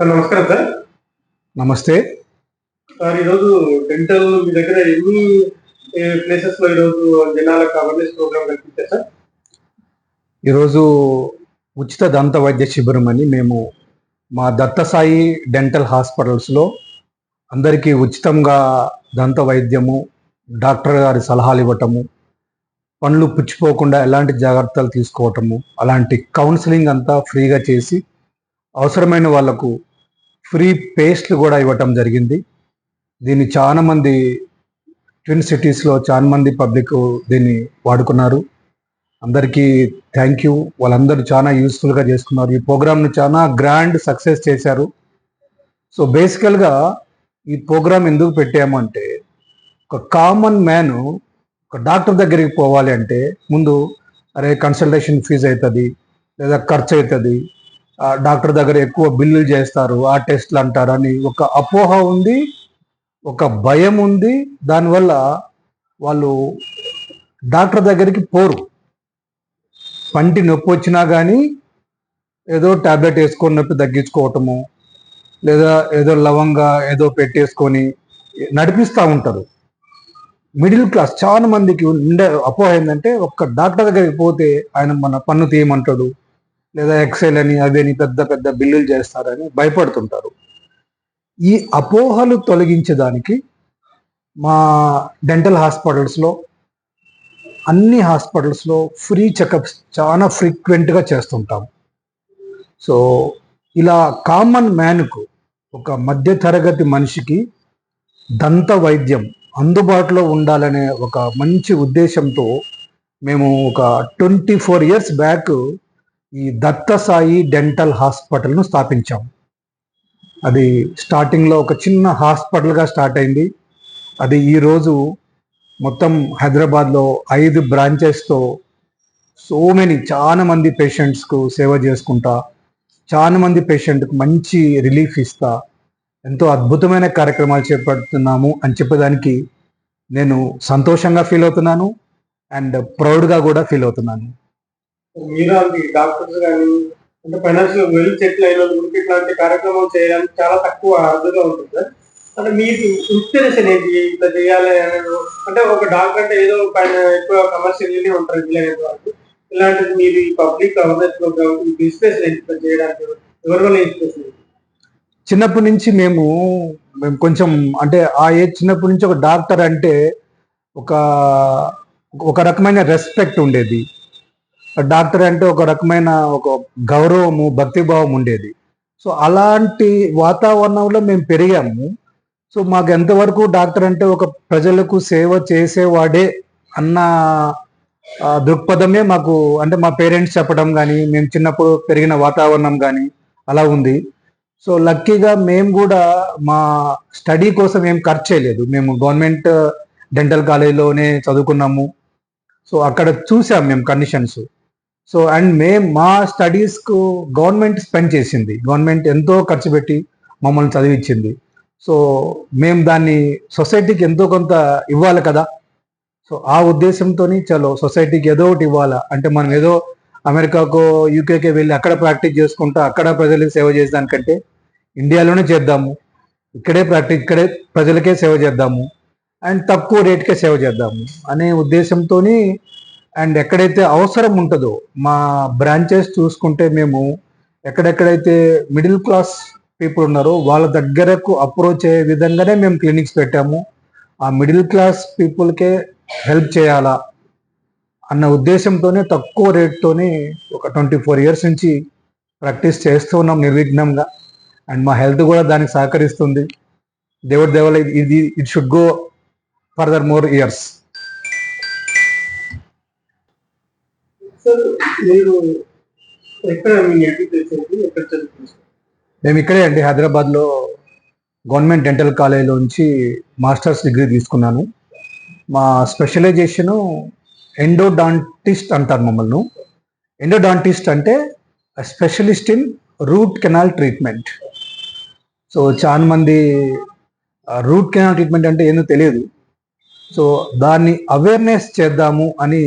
Sir నమస్కారం sir. నమస్తే sir, ఈరోజు డెంటల్ మీ దగ్గర ఎన్ని ప్లేసెస్ లో ఈరోజు జనాలకు అవేర్నెస్ ప్రోగ్రామ్ కల్పించారు సార్? ఈరోజు ఉచిత దంత వైద్య శిబిరం అని మేము మా దత్తసాయి డెంటల్ హాస్పిటల్స్లో అందరికీ ఉచితంగా దంత వైద్యము, డాక్టర్ గారి సలహాలు ఇవ్వటము, పళ్ళు పుచ్చిపోకుండా ఎలాంటి జాగ్రత్తలు తీసుకోవటము, అలాంటి కౌన్సిలింగ్ అంతా ఫ్రీగా చేసి అవసరమైన వాళ్లకు ఫ్రీ పేస్ట్లు కూడా ఇవ్వటం జరిగింది. దీన్ని చాలామంది ట్విన్ సిటీస్లో చాలామంది పబ్లిక్ దీన్ని వాడుకున్నారు. అందరికీ థ్యాంక్ యూ. వాళ్ళందరూ చాలా యూస్ఫుల్గా చేసుకున్నారు. ఈ ప్రోగ్రామ్ని చాలా గ్రాండ్ సక్సెస్ చేశారు. సో బేసికల్గా ఈ ప్రోగ్రామ్ ఎందుకు పెట్టాము అంటే, ఒక కామన్ మ్యాన్ ఒక డాక్టర్ దగ్గరికి పోవాలి అంటే ముందు అరే కన్సల్టేషన్ ఫీజు అవుతుంది, లేదా ఖర్చు అవుతుంది, డాక్టర్ దగ్గర ఎక్కువ బిల్లులు చేస్తారు, ఆ టెస్ట్లు అంటారు అని ఒక అపోహ ఉంది, ఒక భయం ఉంది. దానివల్ల వాళ్ళు డాక్టర్ దగ్గరికి పోరు. పంటి నొప్పి వచ్చినా కానీ ఏదో ట్యాబ్లెట్ వేసుకొని నొప్పి తగ్గించుకోవటము, లేదా ఏదో లవంగా ఏదో పెట్టేసుకొని నడిపిస్తూ ఉంటారు. మిడిల్ క్లాస్ చాలా మందికి ఉండే అపోహ ఏంటంటే, ఒక్క డాక్టర్ దగ్గరికి పోతే ఆయన మన పన్ను తీయమంటాడు, లేదా ఎక్సెల్ అని అదని పెద్ద పెద్ద బిల్లులు చేస్తారని భయపడుతుంటారు. ఈ అపోహలు తొలగించడానికి మా డెంటల్ హాస్పిటల్స్లో అన్ని హాస్పిటల్స్లో ఫ్రీ చెకప్స్ చాలా ఫ్రీక్వెంట్గా చేస్తుంటాం. సో ఇలా కామన్ మ్యాన్కు, ఒక మధ్యతరగతి మనిషికి దంత వైద్యం అందుబాటులో ఉండాలనే ఒక మంచి ఉద్దేశంతో మేము ఒక 24 years బ్యాక్ ఈ దత్తసాయి డెంటల్ హాస్పిటల్ను స్థాపించాం. అది స్టార్టింగ్లో ఒక చిన్న హాస్పిటల్గా స్టార్ట్ అయింది. అది ఈరోజు మొత్తం హైదరాబాద్లో 5 బ్రాంచెస్తో చాలా మంది పేషెంట్స్కు సేవ చేసుకుంటా, చాలా మంది పేషెంట్కు మంచి రిలీఫ్ ఇస్తా, ఎంతో అద్భుతమైన కార్యక్రమాలు చేపడుతున్నాము అని చెప్పడానికి నేను సంతోషంగా ఫీల్ అవుతున్నాను అండ్ ప్రౌడ్గా కూడా ఫీల్ అవుతున్నాను. మీరు డాక్టర్స్ కానీ అంటే ఫైనాన్షియల్ వెల్ సెటిల్ అయిన వాళ్ళకి ఇట్లాంటి కార్యక్రమాలు చేయడానికి చాలా తక్కువ అర్థంగా ఉంటుంది సార్. అంటే మీకు ఇన్స్పిరేషన్ ఏంటి ఇట్లా చేయాలి అనేది? అంటే ఒక డాక్టర్ అంటే ఏదో పైన ఎక్కువ కమర్షియల్గానే ఉంటారు వీలైనంత వరకు. ఇలాంటిది మీరు ఈ పబ్లిక్ అవేర్నెస్ ప్రోగ్రామ్ ఇన్స్పిరేషన్ ఏంటి చేయడానికి? ఎవరి వల్ల ఇన్స్పిరేషన్? చిన్నప్పటి నుంచి మేము కొంచెం అంటే ఆ ఏజ్ చిన్నప్పటి నుంచి ఒక డాక్టర్ అంటే ఒక ఒక రకమైన రెస్పెక్ట్ ఉండేది. డాక్టర్ అంటే ఒక రకమైన ఒక గౌరవము, భక్తిభావం ఉండేది. సో అలాంటి వాతావరణంలో మేము పెరిగాము. సో మాకు ఎంతవరకు డాక్టర్ అంటే ఒక ప్రజలకు సేవ చేసేవాడే అన్న దృక్పథమే మాకు, అంటే మా పేరెంట్స్ చెప్పడం కానీ, మేము చిన్నప్పుడు పెరిగిన వాతావరణం కానీ అలా ఉంది. సో లక్కీగా మేము కూడా మా స్టడీ కోసం ఏం ఖర్చు చేయలేదు. మేము గవర్నమెంట్ డెంటల్ కాలేజీలోనే చదువుకున్నాము. సో అక్కడ చూసాం మేము కండిషన్స్. సో అండ్ మా స్టడీస్కు గవర్నమెంట్ స్పెండ్ చేసింది, గవర్నమెంట్ ఎంతో ఖర్చు పెట్టి మమ్మల్ని చదివించింది. సో మేము దాన్ని సొసైటీకి ఎంతో కొంత ఇవ్వాలి కదా. సో ఆ ఉద్దేశంతో చలో సొసైటీకి ఏదో ఒకటి ఇవ్వాలా, అంటే మనం ఏదో అమెరికాకో యూకేకే వెళ్ళి అక్కడ ప్రాక్టీస్ చేసుకుంటా అక్కడ ప్రజలకు సేవ చేసేదానికంటే ఇండియాలోనే చేద్దాము, ఇక్కడే ప్రజలకే సేవ చేద్దాము అండ్ తక్కువ రేట్కే సేవ చేద్దాము అనే ఉద్దేశంతో అండ్ ఎక్కడైతే అవసరం ఉంటుందో మా బ్రాంచెస్ చూసుకుంటే మేము ఎక్కడెక్కడైతే మిడిల్ క్లాస్ పీపుల్ ఉన్నారో వాళ్ళ దగ్గరకు అప్రోచ్ అయ్యే విధంగానే మేము క్లినిక్స్ పెట్టాము. ఆ మిడిల్ క్లాస్ పీపుల్కే హెల్ప్ చేయాలా అన్న ఉద్దేశంతోనే తక్కువ రేట్తోనే ఒక 24 years నుంచి ప్రాక్టీస్ చేస్తూ ఉన్నాం నిర్విఘ్నంగా. అండ్ మా హెల్త్ కూడా దానికి సహకరిస్తుంది. దేవుడి Devala it should go further more years. మేము ఇక్కడే అండి హైదరాబాద్లో గవర్నమెంట్ డెంటల్ కాలేజీలో నుంచి మాస్టర్స్ డిగ్రీ తీసుకున్నాను. మా స్పెషలైజేషను ఎండోడాంటిస్ట్ అంటారు మమ్మల్ని. ఎండోడాంటిస్ట్ అంటే specialist in root canal treatment. So చాలా మంది రూట్ కెనాల్ ట్రీట్మెంట్ అంటే ఏందో తెలియదు. సో దాన్ని అవేర్నెస్ చేద్దాము అని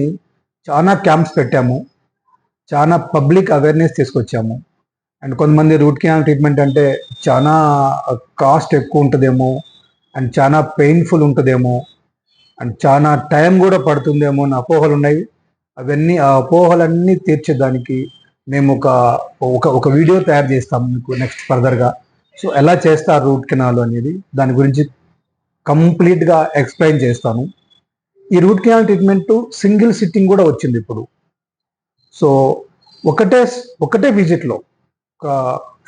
చాలా క్యాంప్స్ పెట్టాము, చాలా పబ్లిక్ అవేర్నెస్ తీసుకొచ్చాము. అండ్ కొంతమంది రూట్ కెనాల్ ట్రీట్మెంట్ అంటే చాలా కాస్ట్ ఎక్కువ ఉంటుందేమో, అండ్ చాలా పెయిన్ఫుల్ ఉంటుందేమో, అండ్ చాలా టైం కూడా పడుతుందేమో అని అపోహలు ఉన్నాయి. అవన్నీ ఆ అపోహలన్నీ తీర్చేదానికి మేము ఒక ఒక ఒక వీడియో తయారు చేస్తాం మీకు నెక్స్ట్ ఫర్దర్గా. సో ఎలా చేస్తారు రూట్ కెనాల్ అనేది దాని గురించి కంప్లీట్గా ఎక్స్ప్లెయిన్ చేస్తాను. ఈ root canal treatment single sitting కూడా వచ్చింది ఇప్పుడు. సో ఒకటే ఒకటే విజిట్లో ఒక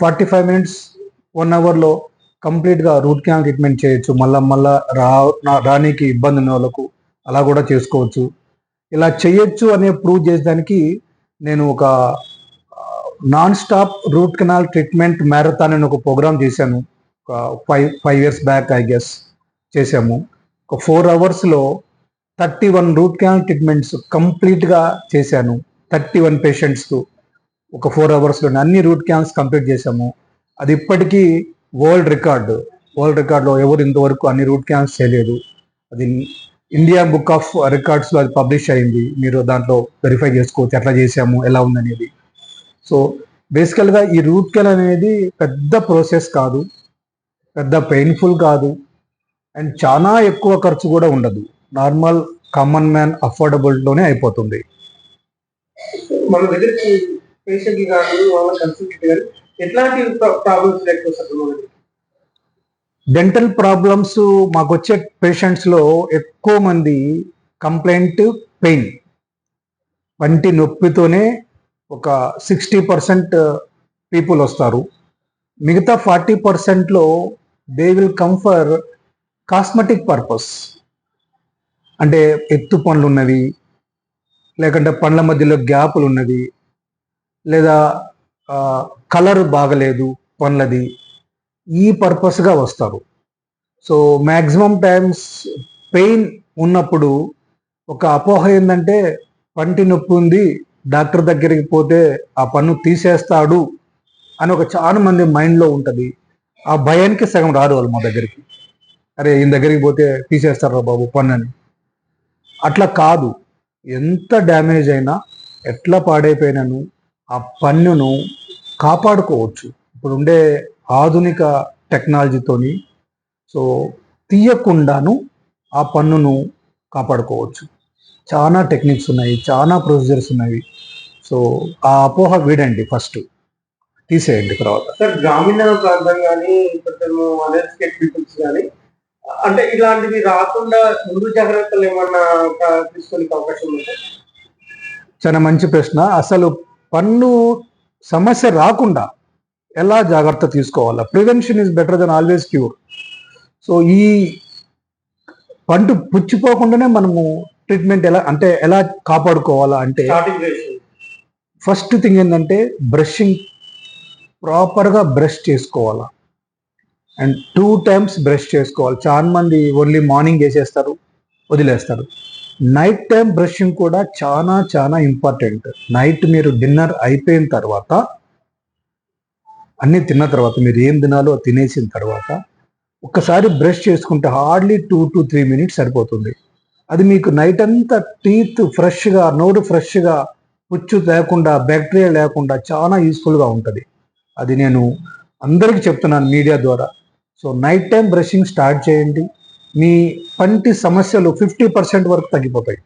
45 మినిట్స్ 1 అవర్లో కంప్లీట్గా రూట్ కెనాల్ ట్రీట్మెంట్ చేయొచ్చు. మళ్ళా రానికి ఇబ్బంది ఉన్న వాళ్ళకు అలా కూడా చేసుకోవచ్చు. ఇలా చేయొచ్చు అనే ప్రూవ్ చేసేదానికి నేను ఒక non stop root canal treatment marathon అని ఒక ప్రోగ్రామ్ చేశాను. ఒక 5 ఇయర్స్ బ్యాక్ ఐ గెస్ చేసాము. ఒక 4 అవర్స్లో 31 రూట్ కెనాల్ ట్రీట్మెంట్స్ కంప్లీట్గా చేశాను. 31 పేషెంట్స్కు ఒక 4 అవర్స్లో అన్ని రూట్ కెనాల్స్ కంప్లీట్ చేశాము. అది ఇప్పటికీ వరల్డ్ రికార్డ్లో ఎవరు ఇంతవరకు అన్ని రూట్ కెనాల్స్ చేయలేదు. అది ఇండియా బుక్ ఆఫ్ రికార్డ్స్లో అది పబ్లిష్ అయింది. మీరు దాంట్లో వెరిఫై చేసుకోవచ్చు ఎట్లా చేసాము ఎలా ఉందనేది. సో బేసికల్గా ఈ రూట్ కెనాల్ అనేది పెద్ద ప్రాసెస్ కాదు, పెద్ద పెయిన్ఫుల్ కాదు, అండ్ చాలా ఎక్కువ ఖర్చు కూడా ఉండదు. నార్మల్ కామన్ మ్యాన్ అఫోర్డబుల్లోనే అయిపోతుంది. మన దగ్గరికి పేషెంట్ కానీ వాళ్ళ కన్సల్ట్ కానీ ఎట్లాంటి ప్రాబ్లమ్స్ లేకపోతే డెంటల్ ప్రాబ్లమ్స్ మాకు వచ్చే పేషెంట్స్లో ఎక్కువ మంది కంప్లైంట్ పెయిన్, పంటి నొప్పితోనే ఒక 60% పీపుల్ వస్తారు. మిగతా 40%లో they will come for cosmetic purpose. అంటే ఎత్తు పండ్లు ఉన్నవి, లేకుంటే పండ్ల మధ్యలో గ్యాపులు ఉన్నవి, లేదా కలర్ బాగలేదు పండ్లది, ఈ పర్పస్గా వస్తారు. సో మ్యాక్సిమం టైమ్స్ పెయిన్ ఉన్నప్పుడు ఒక అపోహ ఏంటంటే పంటి నొప్పి ఉంది, డాక్టర్ దగ్గరికి పోతే ఆ పన్ను తీసేస్తాడు అని ఒక చాలా మంది మైండ్లో ఉంటుంది. ఆ భయానికి సగం రారు వాళ్ళు మా దగ్గరికి. అరే ఈయన దగ్గరికి పోతే తీసేస్తారా బాబు పన్ను అని. అట్లా కాదు. ఎంత డ్యామేజ్ అయినా, ఎట్లా పాడైపోయినాను ఆ పన్నును కాపాడుకోవచ్చు ఇప్పుడు ఉండే ఆధునిక టెక్నాలజీతోని. సో తీయకుండాను ఆ పన్నును కాపాడుకోవచ్చు. చాలా టెక్నిక్స్ ఉన్నాయి, చాలా ప్రొసీజర్స్ ఉన్నాయి. సో ఆ అపోహ వీడండి, ఫస్ట్ తీసేయండి. తర్వాత సార్ గ్రామీణ ప్రాంతం కానీ కొంచెము అన్ఎడ్యుకేటెడ్ పీపుల్స్ కానీ అంటే ఇలాంటివి రాకుండా ముందు జాగ్రత్తలు ఏమన్నా తీసుకునే అవకాశం ఉంది? చాలా మంచి ప్రశ్న. అసలు పన్ను సమస్య రాకుండా ఎలా జాగ్రత్త తీసుకోవాలా? Prevention is better than always cure. So ఈ పండు పుచ్చిపోకుండానే మనము ట్రీట్మెంట్ ఎలా కాపాడుకోవాలా అంటే ఫస్ట్ థింగ్ ఏంటంటే బ్రషింగ్, ప్రాపర్గా బ్రష్ చేసుకోవాలా. అండ్ 2 times బ్రష్ చేసుకోవాలి. చాలా మంది ఓన్లీ మార్నింగ్ చేసేస్తారు, వదిలేస్తారు. నైట్ టైం బ్రషింగ్ కూడా చాలా చాలా ఇంపార్టెంట్. నైట్ మీరు డిన్నర్ అయిపోయిన తర్వాత, అన్నీ తిన్న తర్వాత, మీరు ఏం తినాలో తినేసిన తర్వాత ఒక్కసారి బ్రష్ చేసుకుంటే హార్డ్లీ 2 to 3 minutes సరిపోతుంది. అది మీకు నైట్ అంతా టీత్ ఫ్రెష్గా, నోరు ఫ్రెష్గా, పుచ్చు లేకుండా, బ్యాక్టీరియా లేకుండా చాలా యూస్ఫుల్గా ఉంటుంది. అది నేను అందరికీ చెప్తున్నాను మీడియా ద్వారా. So night time brushing start చేయండి, మీ పంటి సమస్యలు 50% వరకు తగ్గిపోతాయి.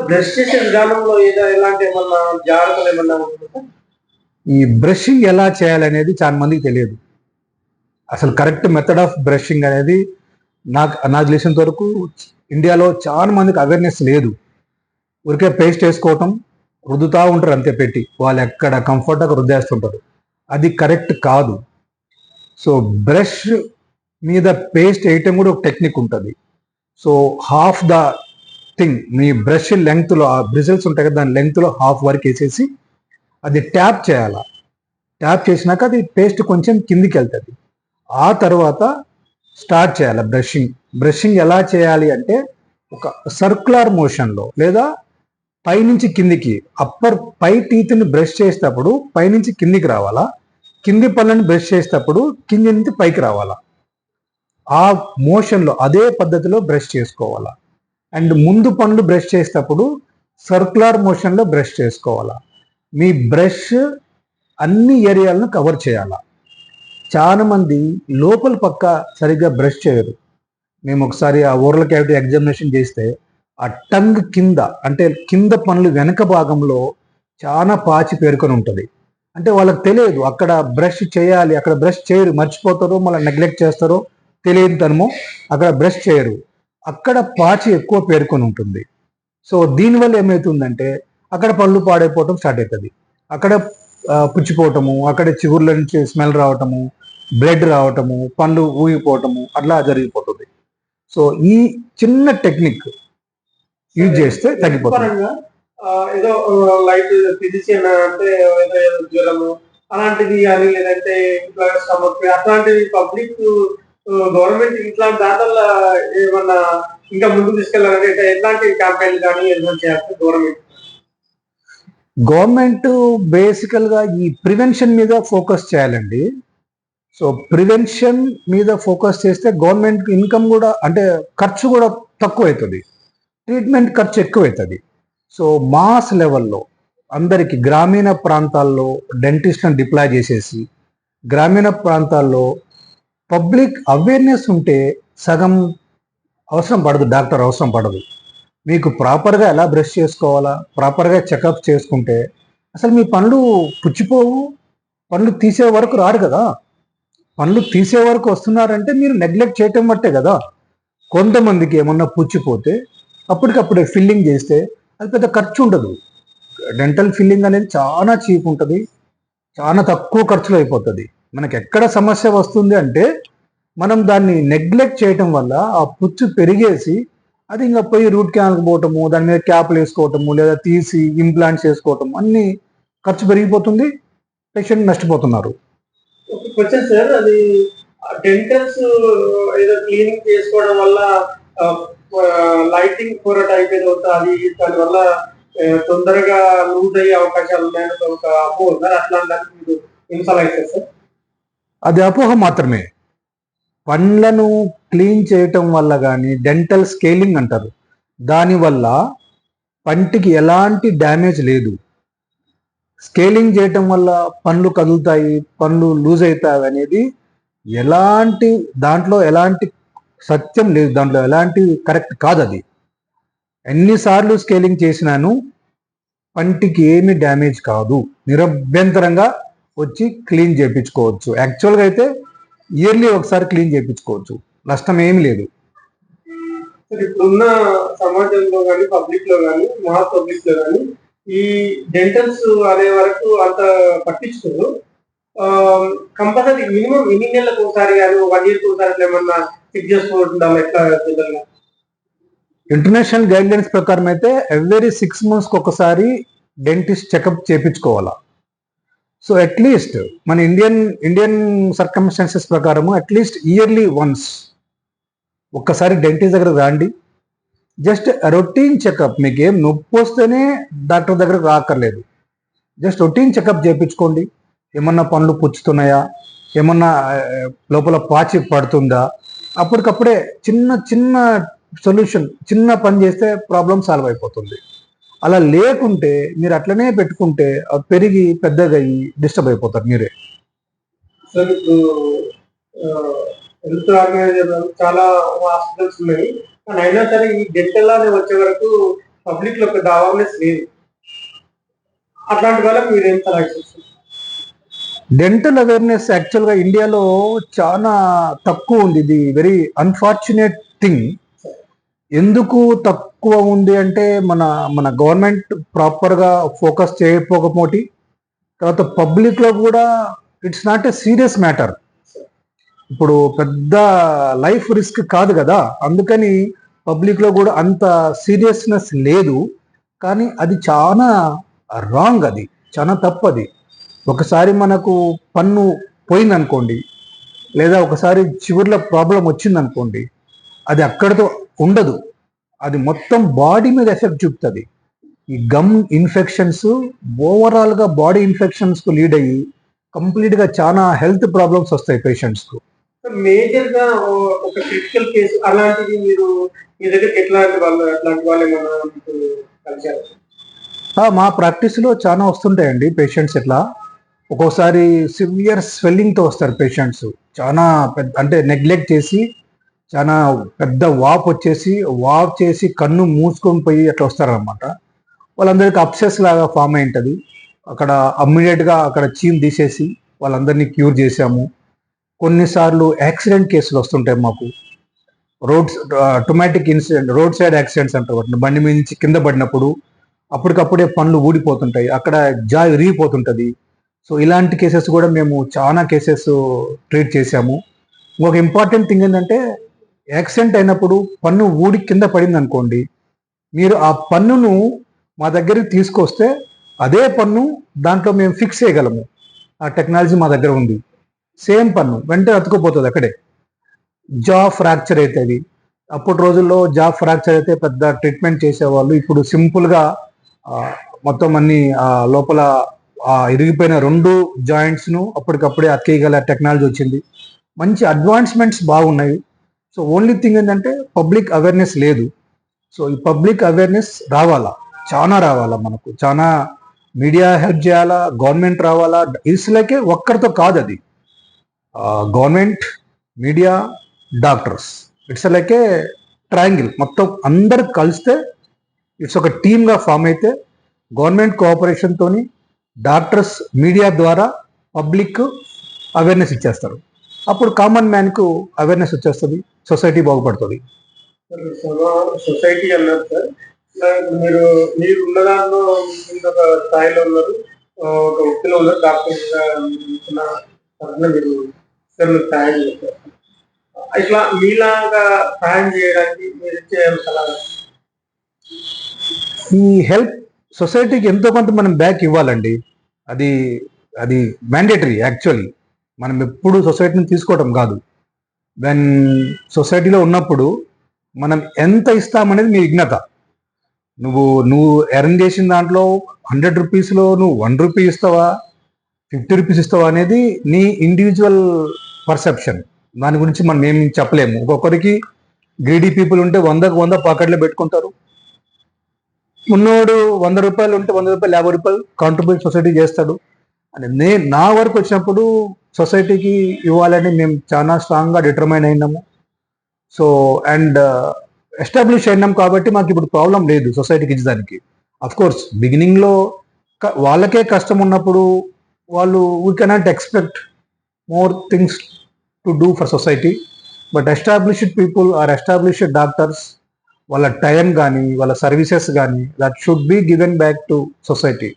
బ్రష్ చేసే విధానంలో ఎలాంటి ఏమన్నా జాగ్రత్తలు ఏమన్నా ఉంటుందా? ఈ బ్రషింగ్ ఎలా చేయాలనేది చాలా మందికి తెలియదు. అసలు కరెక్ట్ మెథడ్ ఆఫ్ బ్రషింగ్ అనేది నాకు తెలిసినంత వరకు ఇండియాలో చాలా మందికి అవేర్నెస్ లేదు. ఊరికే పేస్ట్ వేసుకోవటం, రుద్దుతూ ఉంటారు అంతే పెట్టి, వాళ్ళు ఎక్కడ కంఫర్ట్గా రుద్దేస్తుంటారు. అది కరెక్ట్ కాదు. సో బ్రష్ మీద పేస్ట్ వేయటం కూడా ఒక టెక్నిక్ ఉంటుంది. సో హాఫ్ ద థింగ్, మీ బ్రష్ లెంగ్త్లో ఆ బ్రిజిల్స్ ఉంటాయి కదా, దాని లెంగ్త్లో హాఫ్ వరకు వేసేసి అది ట్యాప్ చేయాలి. ట్యాప్ చేసినాక అది పేస్ట్ కొంచెం కిందికి వెళ్తుంది. ఆ తర్వాత స్టార్ట్ చేయాలి బ్రషింగ్. బ్రషింగ్ ఎలా చేయాలి అంటే ఒక సర్క్యులర్ మోషన్లో, లేదా పైనుంచి కిందికి, పై టీత్ని బ్రష్ చేసేటప్పుడు పైనుంచి కిందికి రావాలా, కింది పళ్ళని బ్రష్ చేసేటప్పుడు కింది నుంచి పైకి రావాలా. ఆ మోషన్లో అదే పద్ధతిలో బ్రష్ చేసుకోవాలా. అండ్ ముందు పళ్ళు బ్రష్ చేసేటప్పుడు సర్క్యులర్ మోషన్లో బ్రష్ చేసుకోవాలా. మీ బ్రష్ అన్ని ఏరియాలను కవర్ చేయాలి. చాలా మంది లోపల పక్క సరిగ్గా బ్రష్ చేయరు. మేము ఒకసారి ఆ ఓరల్ క్యావిటీ ఎగ్జామినేషన్ చేస్తే ఆ టంగ్ కింద, అంటే కింద పనులు వెనక భాగంలో చాలా పాచి పేరుకొని ఉంటుంది. అంటే వాళ్ళకి తెలియదు అక్కడ బ్రష్ చేయాలి, అక్కడ బ్రష్ చేయరు, మర్చిపోతారో మళ్ళీ నెగ్లెక్ట్ చేస్తారో తెలియదు తనమో, అక్కడ బ్రష్ చేయరు, అక్కడ పాచి ఎక్కువ పేరుకొని ఉంటుంది. సో దీనివల్ల ఏమవుతుందంటే అక్కడ పళ్ళు పాడైపోవటం స్టార్ట్ అవుతుంది. అక్కడ పుచ్చిపోవటము, అక్కడ చిగుర్ల నుంచి స్మెల్ రావటము, బ్లడ్ రావటము, పండ్లు ఊగిపోవటము అట్లా జరిగిపోతుంది. సో ఈ చిన్న టెక్నిక్ యూజ్ చేస్తే తగ్గిపోతుంది. ఏదో లైట్ ఫిజిషియన్ అంటే ఏదో జ్వరము అలాంటిది కానీ, లేదంటే ఇట్లా స్టమక్ అట్లాంటివి పబ్లిక్ గవర్నమెంట్ ఇట్లాంటి దాంట్లో ఏమన్నా ఇంకా ముందుకు తీసుకెళ్ళాలంటే ఎట్లాంటి క్యాంపెయిన్ కానీ ఏదైనా చేయాలి గవర్నమెంట్ బేసికల్ గా ఈ ప్రివెన్షన్ మీద ఫోకస్ చేయాలండి. సో ప్రివెన్షన్ మీద ఫోకస్ చేస్తే గవర్నమెంట్ ఇన్కమ్ కూడా, అంటే ఖర్చు కూడా తక్కువ అవుతుంది, ట్రీట్మెంట్ ఖర్చు ఎక్కువ అవుతుంది. సో మాస్ లెవెల్లో అందరికి గ్రామీణ ప్రాంతాల్లో డెంటిస్ట్లను డిప్లాయ్ చేసేసి, గ్రామీణ ప్రాంతాల్లో పబ్లిక్ అవేర్నెస్ ఉంటే సగం అవసరం పడదు, డాక్టర్ అవసరం పడదు. మీకు ప్రాపర్గా ఎలా బ్రష్ చేసుకోవాలా, ప్రాపర్గా చెకప్ చేసుకుంటే అసలు మీ పనులు పుచ్చిపోవు. పనులు తీసే వరకు రారు కదా. పనులు తీసే వరకు వస్తున్నారంటే మీరు నెగ్లెక్ట్ చేయటం బట్టే కదా. కొంతమందికి ఏమన్నా పుచ్చిపోతే అప్పటికప్పుడే ఫిల్లింగ్ చేస్తే అది పెద్ద ఖర్చు ఉండదు. డెంటల్ ఫిల్లింగ్ అనేది చాలా చీప్ ఉంటుంది, చాలా తక్కువ ఖర్చులో అయిపోతుంది. మనకి ఎక్కడ సమస్య వస్తుంది అంటే మనం దాన్ని నెగ్లెక్ట్ చేయటం వల్ల ఆ పుచ్చు పెరిగేసి అది ఇంకా పోయి రూట్ కెనాల్కి పోవటము, దాని మీద క్యాప్లు వేసుకోవటము, లేదా తీసి ఇంప్లాంట్స్ వేసుకోవటం, అన్ని ఖర్చు పెరిగిపోతుంది, పేషెంట్ నష్టపోతున్నారు. క్వశ్చన్ సార్, అది డెంటల్స్ ఏదో క్లీనింగ్ చేసుకోవడం వల్ల లైటింగ్ పూర టైప్ ఏదో అవుతుంది, దానివల్ల తొందరగా లూజ్ అయ్యే అవకాశాలు ఉన్నాయని ఒక అపోహ సార్. అట్లాంటి మీరు ఇన్సల్ అవుతుంది సార్? అది అపోహ మాత్రమే. పండ్లను క్లీన్ చేయటం వల్ల కానీ, డెంటల్ స్కేలింగ్ అంటారు, దానివల్ల పంటికి ఎలాంటి డ్యామేజ్ లేదు. స్కేలింగ్ చేయటం వల్ల పండ్లు కదులుతాయి, పండ్లు లూజ్ అవుతాయి అనేది దాంట్లో ఎలాంటి సత్యం లేదు, దాంట్లో ఎలాంటి కరెక్ట్ కాదు. అది ఎన్నిసార్లు స్కేలింగ్ చేసినాను పంటికి ఏమి డ్యామేజ్ కాదు, నిరభ్యంతరంగా వచ్చి క్లీన్ చేయించుకోవచ్చు. యాక్చువల్గా అయితే ఇయర్లీ ఒకసారి క్లీన్ చేయించుకోవచ్చు, నష్టం ఏమి లేదు. ఇప్పుడున్న సమాజంలో కానీ, పబ్లిక్ లో కానీ, మాస్ పబ్లిక్ లో కానీ ఈ డెంటల్స్ అనే వరకు అంత పట్టించుకోరు. కంపల్సరీ మినిమం ఎన్ని నెలలకు ఒకసారి కానీ, 1 year ఒకసారి ఏమన్నా చెక్ చేసుకోవడం ఎట్లా? ఇంటర్నేషనల్ గైడ్ లైన్స్ ప్రకారం అయితే ఎవ్రీ 6 months ఒకసారి డెంటిస్ట్ చెకప్ చేయించుకోవాలా. సో అట్లీస్ట్ మన ఇండియన్ సర్కమ్స్టాన్సెస్ ప్రకారము అట్లీస్ట్ ఇయర్లీ వన్స్ ఒక్కసారి డెంటిస్ట్ దగ్గర రాండి. జస్ట్ రొటీన్ చెకప్, మీకు ఏం నొప్పి వస్తేనే డాక్టర్ దగ్గరకు రాక్కర్లేదు, జస్ట్ రొటీన్ చెకప్ చేయించుకోండి. ఏమన్నా పనులు పుచ్చుతున్నాయా, ఏమన్నా లోపల పాచి పడుతుందా, అప్పటికప్పుడే చిన్న చిన్న సొల్యూషన్, చిన్న పని చేస్తే ప్రాబ్లం సాల్వ్ అయిపోతుంది. అలా లేకుంటే మీరు అట్లనే పెట్టుకుంటే పెరిగి పెద్దగా అయ్యి డిస్టర్బ్ అయిపోతారు మీరే. సార్ ఇప్పుడు హెల్త్ ఆర్గనైజర్ చాలా హాస్పిటల్స్ ఉన్నాయి, కానీ అయినా సరే ఈ డెంటల్ అనే వచ్చే వరకు పబ్లిక్ లో పెద్ద అవేర్నెస్ లేదు. అట్లాంటి వాళ్ళకి మీరు ఏం సలహా ఇస్తారు? డెంటల్ అవేర్నెస్ యాక్చువల్గా ఇండియాలో చాలా తక్కువ ఉంది. ఇది వెరీ అన్ఫార్చునేట్ థింగ్. ఎందుకు తక్కువ ఉంది అంటే మన గవర్నమెంట్ ప్రాపర్గా ఫోకస్ చేయకపోకపోతే, తర్వాత పబ్లిక్లో కూడా it's not a serious matter. ఇప్పుడు పెద్ద లైఫ్ రిస్క్ కాదు కదా, అందుకని పబ్లిక్లో కూడా అంత సీరియస్నెస్ లేదు. కానీ అది చాలా రాంగ్, అది చాలా తప్పది. ఒకసారి మనకు పన్ను పోయిందనుకోండి, లేదా ఒకసారి చివర్లో ప్రాబ్లం వచ్చిందనుకోండి, అది అక్కడితో ఉండదు, అది మొత్తం బాడీ మీద ఎఫెక్ట్ చూపుతుంది. ఈ గమ్ ఇన్ఫెక్షన్స్ ఓవరాల్గా బాడీ ఇన్ఫెక్షన్స్కు లీడ్ అయ్యి కంప్లీట్గా చాలా హెల్త్ ప్రాబ్లమ్స్ వస్తాయి పేషెంట్స్కు. మేజర్ గా ఒక క్రిటికల్ కేసు అలాంటిది మీరు మీ దగ్గర అట్లాంటి వాళ్ళు ఏమన్నా కలిసారు? మా ప్రాక్టీస్లో చాలా వస్తుంటాయండి పేషెంట్స్. ఇట్లా ఒక్కోసారి సివియర్ స్వెల్లింగ్తో వస్తారు పేషెంట్స్. చాలా పెద్ద అంటే నెగ్లెక్ట్ చేసి చాలా పెద్ద వాప్ చేసి కన్ను మూసుకొని పోయి అట్లా వస్తారనమాట. వాళ్ళందరికీ అప్సెస్ లాగా ఫామ్ అయి ఉంటుంది. అక్కడ ఇమ్మీడియట్గా అక్కడ చీమ్ తీసేసి వాళ్ళందరినీ క్యూర్ చేశాము. కొన్నిసార్లు యాక్సిడెంట్ కేసులు వస్తుంటాయి మాకు. టొమాటిక్ ఇన్సిడెంట్, రోడ్ సైడ్ యాక్సిడెంట్స్ అంటారు వాటిని. బండి మీద నుంచి కింద పడినప్పుడు అప్పటికప్పుడే పనులు ఊడిపోతుంటాయి, అక్కడ జా విరిగిపోతుంటుంది. సో ఇలాంటి కేసెస్ కూడా మేము చాలా కేసెస్ ట్రీట్ చేశాము. ఇంకొక ఇంపార్టెంట్ థింగ్ ఏంటంటే, యాక్సిడెంట్ అయినప్పుడు పన్ను ఊడి కింద పడింది అనుకోండి, మీరు ఆ పన్నును మా దగ్గరికి తీసుకొస్తే అదే పన్ను దాంట్లో మేము ఫిక్స్ చేయగలము. ఆ టెక్నాలజీ మా దగ్గర ఉంది. సేమ్ పన్ను వెంటనే అతుకుపోతుంది అక్కడే. జా ఫ్రాక్చర్ అవుతుంది. అప్పటి రోజుల్లో జా ఫ్రాక్చర్ అయితే పెద్ద ట్రీట్మెంట్ చేసేవాళ్ళు. ఇప్పుడు సింపుల్గా మొత్తం అన్ని లోపల ఇరిగిపోయిన 2 జాయింట్స్ను అప్పటికప్పుడే అతికేయగల టెక్నాలజీ వచ్చింది. మంచి అడ్వాన్స్మెంట్స్ బాగున్నాయి. సో ఓన్లీ థింగ్ ఏంటంటే పబ్లిక్ అవేర్నెస్ లేదు. సో ఈ పబ్లిక్ అవేర్నెస్ రావాలా, చాలా రావాలా. మనకు చాలా మీడియా హెల్ప్ చేయాలా, గవర్నమెంట్ రావాలా. ఇసులకే ఒక్కరితో కాదు అది. Government, media, doctors, it's like a triangle. మొత్తం అందరు కలిస్తే ఇట్స్ ఒక టీమ్గా ఫామ్ అయితే గవర్నమెంట్ కోఆపరేషన్తోని డాక్టర్స్, మీడియా ద్వారా పబ్లిక్ అవేర్నెస్ ఇచ్చేస్తారు. అప్పుడు కామన్ మ్యాన్కు అవేర్నెస్ వచ్చేస్తుంది, సొసైటీ బాగుపడుతుంది. సొసైటీ అన్నారు సార్. మీరు మీరు ఉన్న దాంట్లో ఒక స్థాయిలో ఉన్నారు, ఒక వృత్తిలో ఉన్నారు, డాక్టర్గా మీరు సహాయం చేస్తారు. ఇట్లా మీలాగా సహాయం చేయడానికి మీరు ఇచ్చే సలహా? ఈ హెల్ప్ సొసైటీకి ఎంతో కొంత మనం బ్యాక్ ఇవ్వాలండి. అది అది మ్యాండేటరీ. యాక్చువల్లీ మనం ఎప్పుడు సొసైటీని తీసుకోవటం కాదు. వెన్ సొసైటీలో ఉన్నప్పుడు మనం ఎంత ఇస్తామనేది మీ విజ్ఞత. నువ్వు ఎర్న్ చేసిన దాంట్లో 100 రూపీస్లో నువ్వు 1 రూపీ ఇస్తావా, 50 రూపీస్ ఇస్తావా అనేది నీ ఇండివిజువల్ పర్సెప్షన్. దాని గురించి మనం ఏం చెప్పలేము. ఒక్కొక్కరికి గ్రీడీ పీపుల్ ఉంటే 100కు 100 పాకెట్లో పెట్టుకుంటారు. ఉన్నోడు 100 రూపాయలు ఉంటే 100 రూపాయలు 50 రూపాయలు కాంట్రిబ్యూట్ సొసైటీ చేస్తాడు. అని నా వరకు వచ్చినప్పుడు సొసైటీకి ఇవ్వాలని మేము చాలా స్ట్రాంగ్గా డిటర్మైన్ అయినాము. సో అండ్ ఎస్టాబ్లిష్ అయినాం కాబట్టి మాకు ఇప్పుడు ప్రాబ్లం లేదు సొసైటీకి ఇచ్చడానికి. అఫ్ కోర్స్ బిగినింగ్లో వాళ్ళకే కష్టం ఉన్నప్పుడు వాళ్ళు we cannot expect more things to do for society. But established people or established doctors, వాళ్ళ టైం కానీ వాళ్ళ సర్వీసెస్ కానీ that should be given back to society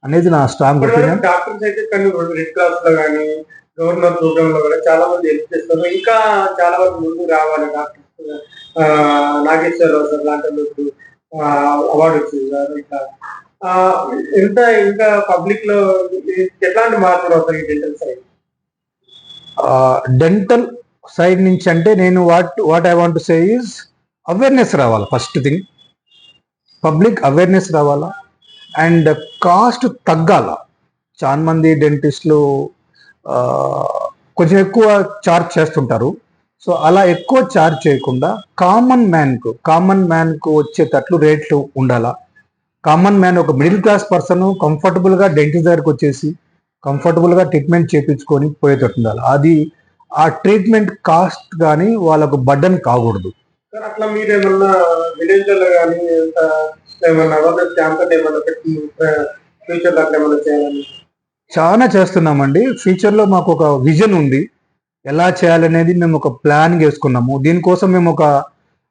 అనేది నా స్ట్రాంగ్ ఒపీనియన్. డాక్టర్స్ అయితే కానీ రెడ్ క్రాస్ లో కానీ గవర్నర్ ప్రోగ్రామ్ లో కూడా చాలా మంది హెల్ప్ చేస్తారు. ఇంకా చాలా వరకు ముందు రావాలి డాక్టర్స్. నాగేశ్వరరావు సార్ లాంటి అవార్డు వచ్చింది సార్. ఇట్లా ఎంత ఇంకా పబ్లిక్ లో ఎట్లాంటి మార్పులు వస్తాయి డెంటల్ సైడ్? డెంటల్ సైడ్ నుంచి అంటే నేను what I want to say is awareness రావాలి. ఫస్ట్ థింగ్ పబ్లిక్ అవేర్నెస్ రావాలా అండ్ కాస్ట్ తగ్గాల. చాలా మంది డెంటిస్టులు కొంచెం ఎక్కువ ఛార్జ్ చేస్తుంటారు. సో అలా ఎక్కువ ఛార్జ్ చేయకుండా కామన్ మ్యాన్కు వచ్చేటట్లు రేట్లు ఉండాలా. కామన్ మ్యాన్, ఒక మిడిల్ క్లాస్ పర్సన్ కంఫర్టబుల్గా డెంటిస్ట్ దగ్గరకు వచ్చేసి కంఫర్టబుల్గా ట్రీట్మెంట్ చేయించుకొని పోయేటట్టు ఉండాలి. అది ఆ ట్రీట్మెంట్ కాస్ట్ కానీ వాళ్ళకు బర్డెన్ కాకూడదు. అట్లా మీరు ఏమన్నా విలేజ్లలో కానీ ఏమన్నా అవేర్నెస్ క్యాంపెయిన్ ఏమన్నా పెట్టి ఫ్యూచర్లో అట్లా ఏమన్నా చేయాలని? చాలా చేస్తున్నామండి. ఫ్యూచర్లో మాకు ఒక విజన్ ఉంది, ఎలా చేయాలనేది మేము ఒక ప్లాన్ వేసుకున్నాము. దీనికోసం మేము ఒక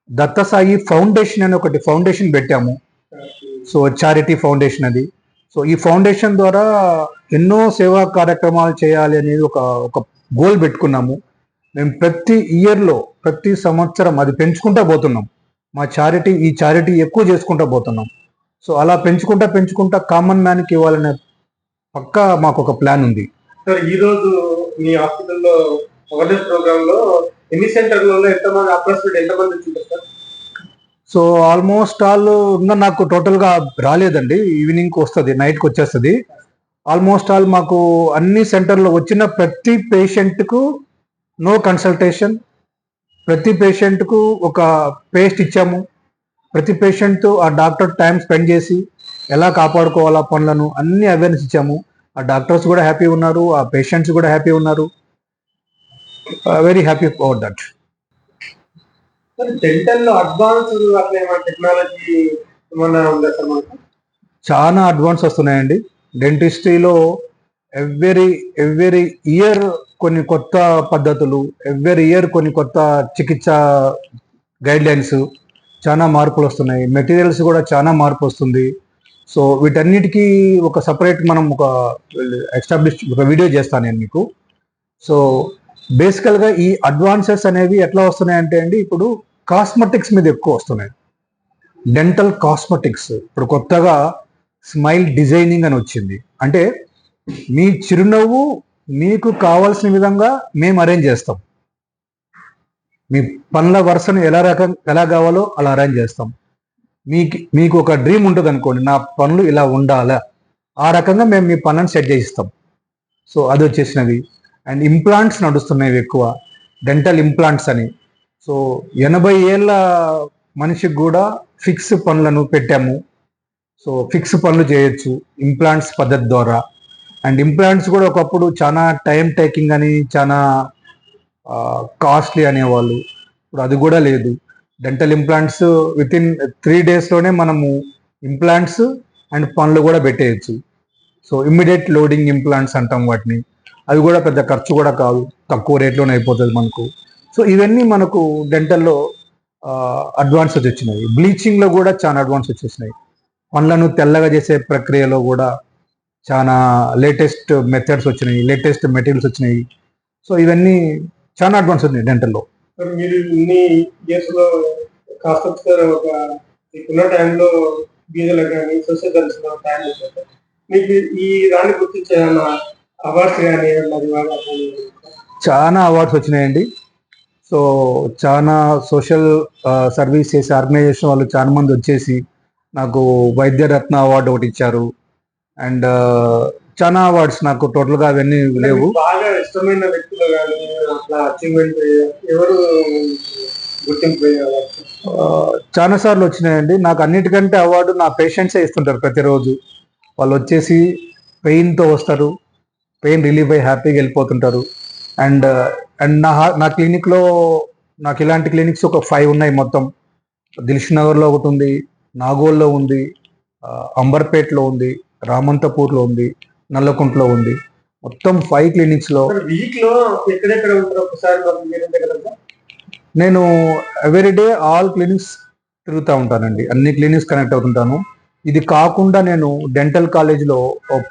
దత్తసాయి ఫౌండేషన్ అని ఒకటి ఫౌండేషన్ పెట్టాము. సో చారిటీ ఫౌండేషన్ అది. సో ఈ ఫౌండేషన్ ద్వారా ఎన్నో సేవా కార్యక్రమాలు చేయాలి అనేది ఒక గోల్ పెట్టుకున్నాము. మేము ప్రతి సంవత్సరం అది పెంచుకుంటా పోతున్నాం. ఈ చారిటీ ఎక్కువ చేసుకుంటా పోతున్నాం. సో అలా పెంచుకుంటా కామన్ మ్యాన్కి ఇవ్వాలనే పక్కా మాకు ఒక ప్లాన్ ఉంది. సార్ ఈ రోజు మీ హాస్పిటల్లో అవేర్నెస్ ప్రోగ్రామ్ లో ఎన్ని సెంటర్లలో ఎంతమంది అప్రెస్మెంట్ ఎంతమంది వచ్చింది సార్? సో ఆల్మోస్ట్ ఆల్ ఇంకా నాకు టోటల్గా రాలేదండి. ఈవినింగ్కి వస్తుంది, నైట్కి వచ్చేస్తుంది. ఆల్మోస్ట్ ఆల్ మాకు అన్ని సెంటర్లో వచ్చిన ప్రతి పేషెంట్కు నో కన్సల్టేషన్, ప్రతి పేషెంట్కు ఒక పేస్ట్ ఇచ్చాము. ప్రతి పేషెంట్ ఆ డాక్టర్ టైం స్పెండ్ చేసి ఎలా కాపాడుకోవాలా పనులను అన్ని అవేర్నెస్ ఇచ్చాము. ఆ డాక్టర్స్ కూడా హ్యాపీ ఉన్నారు, ఆ పేషెంట్స్ కూడా హ్యాపీ ఉన్నారు. Very happy about that. Dental లో అడ్వాన్స్డ్ అట్లా ఏమైనా టెక్నాలజీ ఏమన్నా ఉందా సార్ మనకు? చాలా అడ్వాన్స్ వస్తున్నాయండి డెంటిస్ట్రీలో. ఎవ్రీ ఎవ్రీ ఇయర్ కొన్ని కొత్త పద్ధతులు, ఎవ్రీ ఇయర్ కొన్ని కొత్త చికిత్స గైడ్ లైన్స్, చాలా మార్పులు వస్తున్నాయి. మెటీరియల్స్ కూడా చాలా మార్పు వస్తుంది. సో వీటన్నిటికీ ఒక సపరేట్ మనం ఒక ఎస్టాబ్లిష్ ఒక వీడియో చేస్తాను నేను మీకు. సో బేసికల్గా ఈ అడ్వాన్సెస్ అనేవి ఎట్లా వస్తున్నాయి అంటే అండి, ఇప్పుడు కాస్మెటిక్స్ మీద ఎక్కువ వస్తున్నాయి. డెంటల్ కాస్మెటిక్స్ ఇప్పుడు కొత్తగా స్మైల్ డిజైనింగ్ అని వచ్చింది. అంటే మీ చిరునవ్వు మీకు కావాల్సిన విధంగా మేము అరేంజ్ చేస్తాం. మీ పనుల వరుసను ఎలా కావాలో అలా అరేంజ్ చేస్తాం. మీకు ఒక డ్రీమ్ ఉంటుంది అనుకోండి, నా పనులు ఇలా ఉండాలా, ఆ రకంగా మేము మీ పనులను సెట్ చేయిస్తాం. సో అది వచ్చేసినవి. అండ్ ఇంప్లాంట్స్ నడుస్తున్నాయి ఎక్కువ, డెంటల్ ఇంప్లాంట్స్ అని. సో 80 ఏళ్ళ మనిషికి కూడా ఫిక్స్ పనులను పెట్టాము. సో ఫిక్స్ పనులు చేయొచ్చు ఇంప్లాంట్స్ పద్ధతి ద్వారా. అండ్ ఇంప్లాంట్స్ కూడా ఒకప్పుడు చాలా టైం టేకింగ్ అని, చాలా కాస్ట్లీ అనేవాళ్ళు. ఇప్పుడు అది కూడా లేదు. డెంటల్ ఇంప్లాంట్స్ విత్ ఇన్ 3 డేస్లోనే మనము ఇంప్లాంట్స్ అండ్ పనులు కూడా పెట్టేయచ్చు. సో ఇమ్మీడియట్ లోడింగ్ ఇంప్లాంట్స్ అంటాం వాటిని. అవి కూడా పెద్ద ఖర్చు కూడా కాదు, తక్కువ రేట్లోనే అయిపోతుంది మనకు. సో ఇవన్నీ మనకు డెంటల్లో అడ్వాన్స్ వచ్చినాయి. బ్లీచింగ్లో కూడా చాలా అడ్వాన్స్ వచ్చేసినాయి. పనులను తెల్లగా చేసే ప్రక్రియలో కూడా చాలా లేటెస్ట్ మెథడ్స్ వచ్చినాయి, లేటెస్ట్ మెటీరియల్స్ వచ్చినాయి. సో ఇవన్నీ చాలా అడ్వాన్స్ ఉన్నాయి డెంటల్లో. మీరు ఇన్ని ఇయర్స్ లో కాస్త ఒక ఇప్పుడున్న టైంలో బీదలకు కానీ సోషల్ సర్వీస్ టైం ఉంటుంది, మీకు ఈ దాన్ని గుర్తించే అవార్డ్స్ కానీ చాలా అవార్డ్స్ వచ్చినాయండి. సో చాలా సోషల్ సర్వీస్ చేసే ఆర్గనైజేషన్ వాళ్ళు చాలా మంది వచ్చేసి నాకు వైద్య రత్న అవార్డు ఒకటి ఇచ్చారు. అండ్ చాలా అవార్డ్స్ నాకు టోటల్గా అవన్నీ లేవు. బాగా ఇష్టమైన వ్యక్తులు కానీ అట్లా అచీవ్మెంట్ ఎవరు గుర్తింపు చాలా సార్లు వచ్చినాయండి. నాకు అన్నిటికంటే అవార్డు నా పేషెంట్సే ఇస్తుంటారు ప్రతిరోజు. వాళ్ళు వచ్చేసి పెయిన్తో వస్తారు, పెయిన్ రిలీఫ్ అయ్యి హ్యాపీగా వెళ్ళిపోతుంటారు. అండ్ అండ్ నా క్లినిక్లో నాకు ఇలాంటి క్లినిక్స్ ఒక 5 ఉన్నాయి మొత్తం. దిల్షుక్ నగర్లో ఒకటి ఉంది, నాగోల్లో ఉంది, అంబర్పేట్లో ఉంది, రామంతపూర్లో ఉంది, నల్లకుంటలో ఉంది. మొత్తం 5 క్లినిక్స్లో. వీక్ లో ఎక్కడెక్కడ ఉంటారు ఒకసారి? నేను ఎవ్రీడే ఆల్ క్లినిక్స్ తిరుగుతూ ఉంటానండి, అన్ని క్లినిక్స్ కనెక్ట్ అవుతుంటాను. ఇది కాకుండా నేను డెంటల్ కాలేజ్లో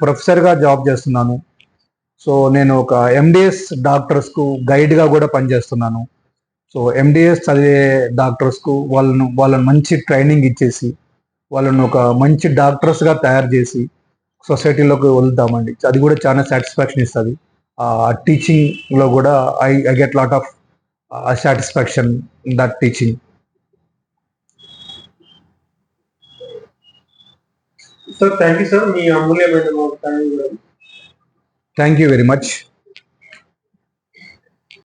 ప్రొఫెసర్గా జాబ్ చేస్తున్నాను. సో నేను ఒక ఎండిఎస్ డాక్టర్స్కు గైడ్గా కూడా పనిచేస్తున్నాను. సో ఎండిఎస్ చదివే డాక్టర్స్కు వాళ్ళను మంచి ట్రైనింగ్ ఇచ్చేసి వాళ్ళను ఒక మంచి డాక్టర్స్గా తయారు చేసి సొసైటీలోకి వదులుతామండి. అది కూడా చాలా సాటిస్ఫాక్షన్ ఇస్తుంది. టీచింగ్లో కూడా I get lot of satisfaction in that teaching. Sir thank you sir, మీ అమూల్యమైన time. Thank you very much.